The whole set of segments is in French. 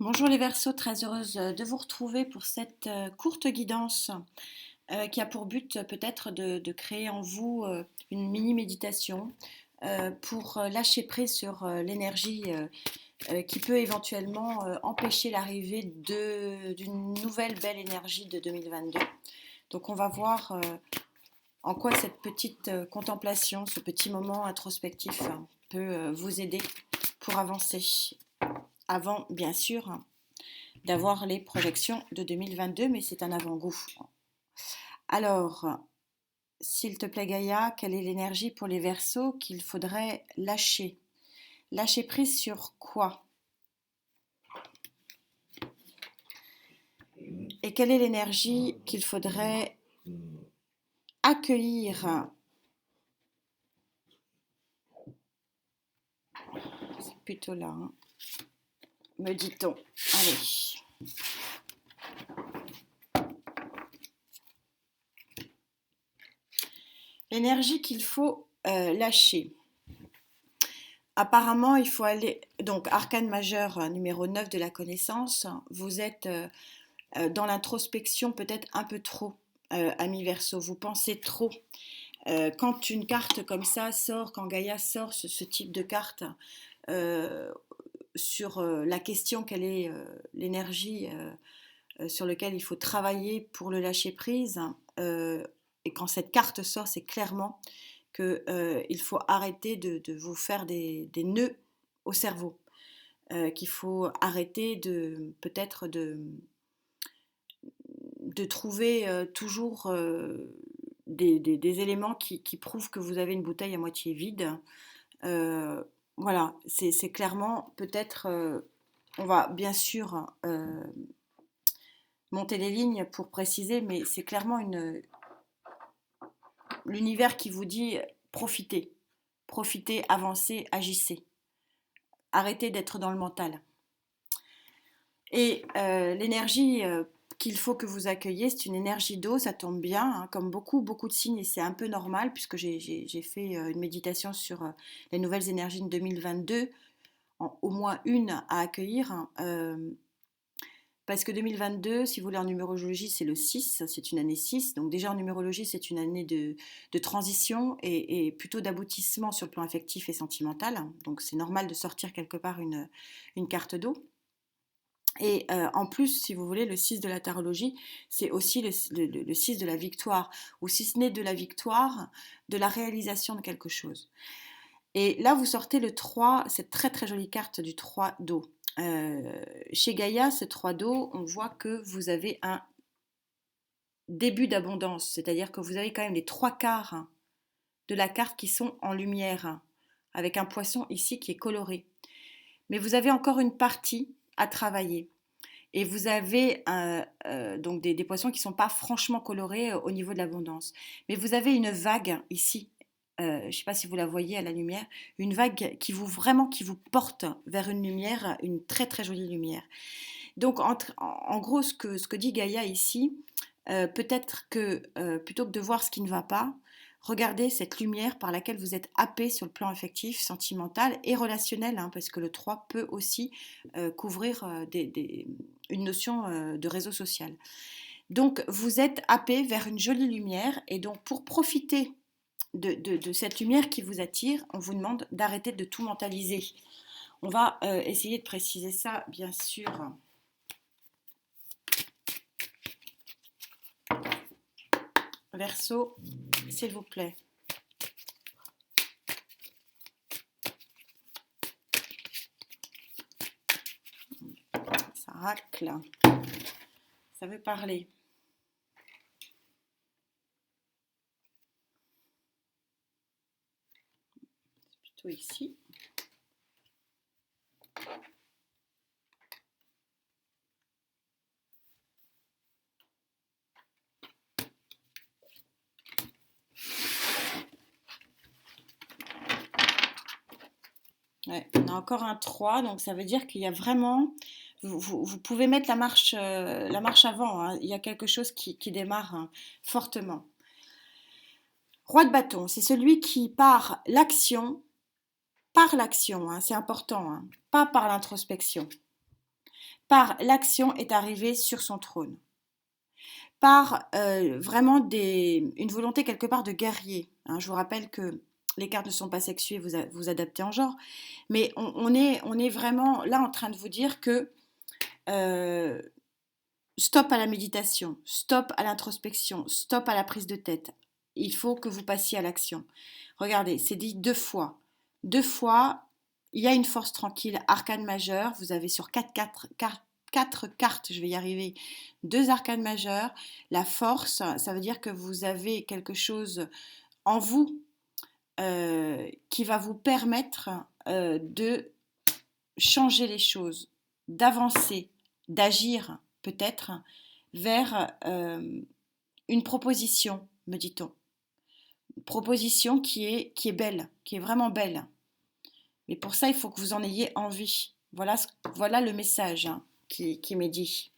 Bonjour les Verseaux, très heureuse de vous retrouver pour cette courte guidance qui a pour but peut-être de créer en vous une mini méditation pour lâcher prise sur l'énergie qui peut éventuellement empêcher l'arrivée d'une nouvelle belle énergie de 2022. Donc on va voir en quoi cette petite contemplation, ce petit moment introspectif peut vous aider pour avancer. Avant, bien sûr, d'avoir les projections de 2022, mais c'est un avant-goût. Alors, s'il te plaît Gaïa, quelle est l'énergie pour les Verseaux qu'il faudrait lâcher? Lâcher prise sur quoi? Et quelle est l'énergie qu'il faudrait accueillir? C'est plutôt là, hein, me dit-on. Allez. L'énergie qu'il faut lâcher. Apparemment, il faut aller. Donc, arcane majeur numéro 9 de la connaissance, vous êtes dans l'introspection peut-être un peu trop, ami Verseau. Vous pensez trop. Quand une carte comme ça sort, quand Gaïa sort ce type de carte euh, sur la question quelle est l'énergie sur laquelle il faut travailler pour le lâcher prise, et quand cette carte sort, c'est clairement qu'il faut arrêter de vous faire des nœuds au cerveau, qu'il faut arrêter peut-être de trouver toujours des éléments qui prouvent que vous avez une bouteille à moitié vide. Euh, voilà, c'est clairement peut-être, on va bien sûr monter les lignes pour préciser, mais c'est clairement l'univers qui vous dit profitez, profitez, avancez, agissez, arrêtez d'être dans le mental. Et l'énergie qu'il faut que vous accueilliez, c'est une énergie d'eau, ça tombe bien, hein, comme beaucoup de signes, et c'est un peu normal, puisque j'ai fait une méditation sur les nouvelles énergies de 2022, au moins une à accueillir, hein, parce que 2022, si vous voulez en numérologie, c'est le 6, c'est une année 6, donc déjà en numérologie, c'est une année de transition et plutôt d'aboutissement sur le plan affectif et sentimental, donc c'est normal de sortir quelque part une carte d'eau. Et en plus, si vous voulez, le 6 de la tarologie, c'est aussi le 6 de la victoire, ou si ce n'est de la victoire, de la réalisation de quelque chose. Et là, vous sortez le 3, cette très très jolie carte du 3 d'eau. Chez Gaïa, ce 3 d'eau, on voit que vous avez un début d'abondance, c'est-à-dire que vous avez quand même les trois quarts de la carte qui sont en lumière, avec un poisson ici qui est coloré. Mais vous avez encore une partie à travailler. Et vous avez donc des poissons qui ne sont pas franchement colorés au niveau de l'abondance. Mais vous avez une vague ici, je ne sais pas si vous la voyez à la lumière, une vague qui vous porte vers une lumière, une très très jolie lumière. Donc en gros, ce que dit Gaïa ici, peut-être que plutôt que de voir ce qui ne va pas, regardez cette lumière par laquelle vous êtes happé sur le plan affectif, sentimental et relationnel, hein, parce que le 3 peut aussi couvrir une notion de réseau social. Donc vous êtes happé vers une jolie lumière, et donc pour profiter de cette lumière qui vous attire, on vous demande d'arrêter de tout mentaliser. On va essayer de préciser ça, bien sûr. Verseau, s'il vous plaît. Ça racle. Ça veut parler. C'est plutôt ici. Ouais, on a encore un 3, donc ça veut dire qu'il y a vraiment... Vous pouvez mettre la marche avant, hein. Il y a quelque chose qui démarre hein, fortement. Roi de bâton, c'est celui qui par l'action, hein, c'est important, hein, pas par l'introspection. par l'action est arrivé sur son trône, par vraiment une volonté quelque part de guerrier. Hein. Je vous rappelle que les cartes ne sont pas sexuées, vous adaptez en genre, mais on est vraiment là en train de vous dire que euh, stop à la méditation, stop à l'introspection, stop à la prise de tête. Il faut que vous passiez à l'action. Regardez, c'est dit 2 fois. 2 fois, il y a une force tranquille, arcane majeure. Vous avez sur 4 cartes, je vais y arriver, 2 arcanes majeures. La force, ça veut dire que vous avez quelque chose en vous qui va vous permettre de changer les choses, d'avancer, d'agir peut-être vers une proposition, me dit-on. Une proposition qui est belle, qui est vraiment belle. Mais pour ça, il faut que vous en ayez envie. Voilà le message qui m'est dit.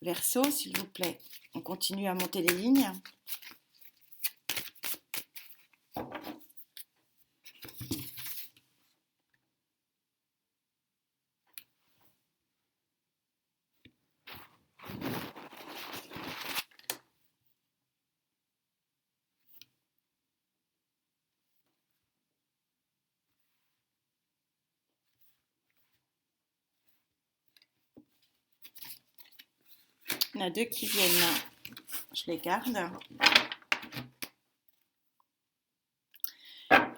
Verseau, s'il vous plaît. On continue à monter les lignes. Il y en a 2 qui viennent. Je les garde.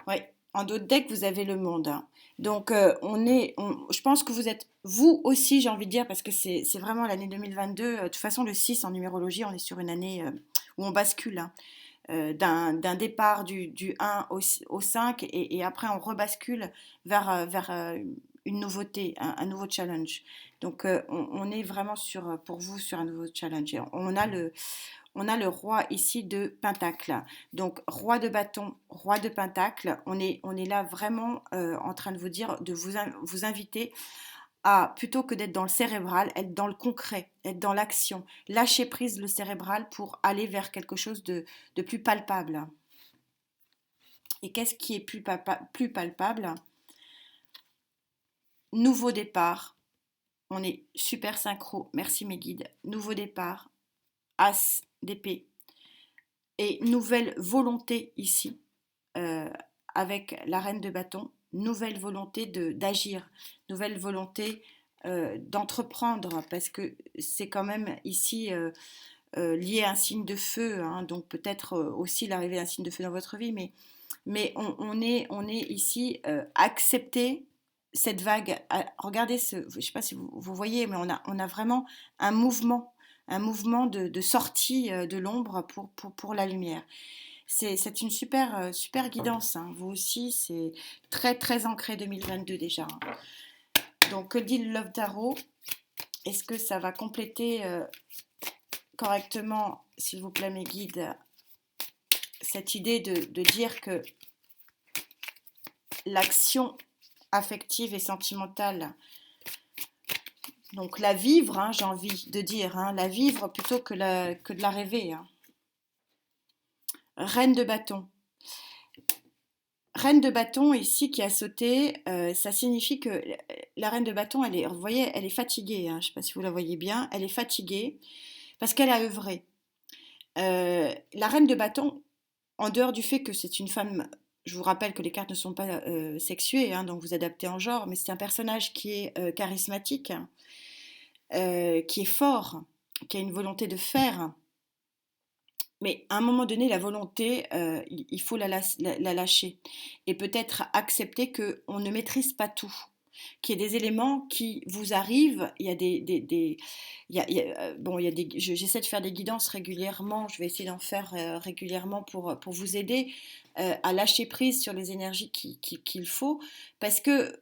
Oui, en d'autres decks, vous avez le monde. Donc, je pense que vous êtes, vous aussi, j'ai envie de dire, parce que c'est vraiment l'année 2022. De toute façon, le 6 en numérologie, on est sur une année où on bascule d'un départ du 1 au 5 et après on rebascule vers une nouveauté, un nouveau challenge. Donc, on est vraiment pour vous sur un nouveau challenge. Et on a le roi ici de Pentacle. Donc, roi de bâton, roi de Pentacle, on est là vraiment en train de vous dire, de vous inviter à, plutôt que d'être dans le cérébral, être dans le concret, être dans l'action. Lâcher prise le cérébral pour aller vers quelque chose de plus palpable. Et qu'est-ce qui est plus palpable? Nouveau départ. On est super synchro. Merci mes guides. Nouveau départ. As d'épée. Et nouvelle volonté ici, avec la reine de bâton, nouvelle volonté d'agir, nouvelle volonté d'entreprendre, parce que c'est quand même ici lié à un signe de feu, hein, donc peut-être aussi l'arrivée d'un signe de feu dans votre vie, mais on est ici accepter cette vague. Regardez, je ne sais pas si vous voyez, mais on a vraiment un mouvement de sortie de l'ombre pour la lumière. C'est une super guidance. Hein. Vous aussi, c'est très, très ancré 2022 déjà. Hein. Donc, que dit le Love Tarot? Est-ce que ça va compléter correctement, s'il vous plaît, mes guides, cette idée de dire que l'action affective et sentimentale, donc la vivre, hein, j'ai envie de dire, hein, la vivre plutôt que de la rêver. Hein. Reine de bâton. Reine de bâton ici qui a sauté, ça signifie que la reine de bâton, vous voyez, elle est fatiguée. Hein, je ne sais pas si vous la voyez bien. Elle est fatiguée parce qu'elle a œuvré. La reine de bâton, en dehors du fait que c'est une femme, je vous rappelle que les cartes ne sont pas sexuées, hein, donc vous adaptez en genre, mais c'est un personnage qui est charismatique, qui est fort, qui a une volonté de faire. Mais à un moment donné, la volonté, il faut la lâcher. Et peut-être accepter qu'on ne maîtrise pas tout. Qu'il y ait des éléments qui vous arrivent. Il y a bon, j'essaie de faire des guidances régulièrement. Je vais essayer d'en faire régulièrement pour vous aider à lâcher prise sur les énergies qu'il faut. Parce que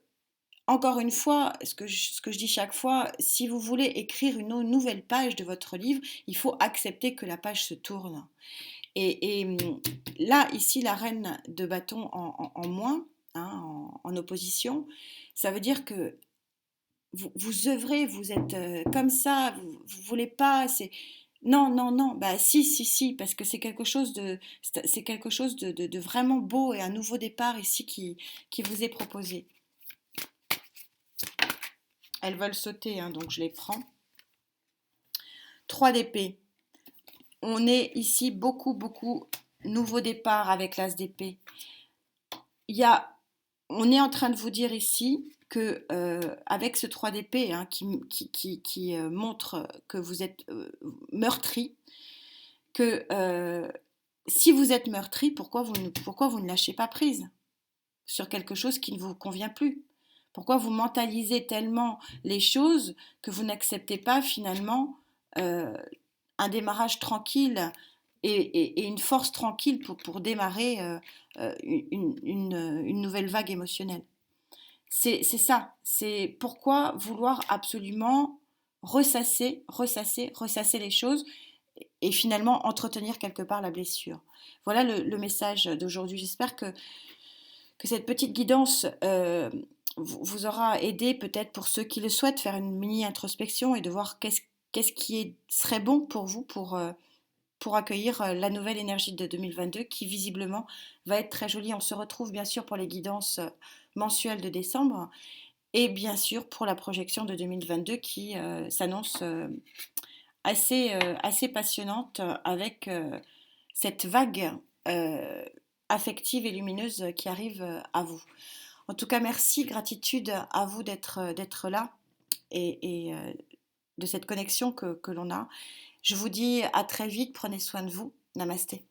encore une fois, ce que je dis chaque fois, si vous voulez écrire une nouvelle page de votre livre, il faut accepter que la page se tourne. Et là, ici, la reine de bâton en moins, hein, en opposition, ça veut dire que vous œuvrez, vous êtes comme ça, vous ne voulez pas, c'est... Non, non, non, bah si, parce que c'est quelque chose de vraiment beau et un nouveau départ ici qui vous est proposé. elles veulent sauter, hein, donc je les prends. 3 d'épée. On est ici beaucoup, nouveau départ avec l'as d'épée. On est en train de vous dire ici que avec ce 3 d'épée, hein, qui montre que vous êtes meurtri, que si vous êtes meurtri, pourquoi vous ne lâchez pas prise sur quelque chose qui ne vous convient plus? Pourquoi vous mentalisez tellement les choses que vous n'acceptez pas finalement un démarrage tranquille et une force tranquille pour démarrer une nouvelle vague émotionnelle? C'est ça. C'est pourquoi vouloir absolument ressasser les choses et finalement entretenir quelque part la blessure. Voilà le message d'aujourd'hui. J'espère que cette petite guidance vous aura aidé, peut-être pour ceux qui le souhaitent, faire une mini introspection et de voir qu'est-ce qui serait bon pour vous pour accueillir la nouvelle énergie de 2022 qui visiblement va être très jolie. On se retrouve bien sûr pour les guidances mensuelles de décembre et bien sûr pour la projection de 2022 qui s'annonce assez passionnante avec cette vague affective et lumineuse qui arrive à vous. En tout cas, merci, gratitude à vous d'être là et de cette connexion que l'on a. Je vous dis à très vite, prenez soin de vous. Namasté.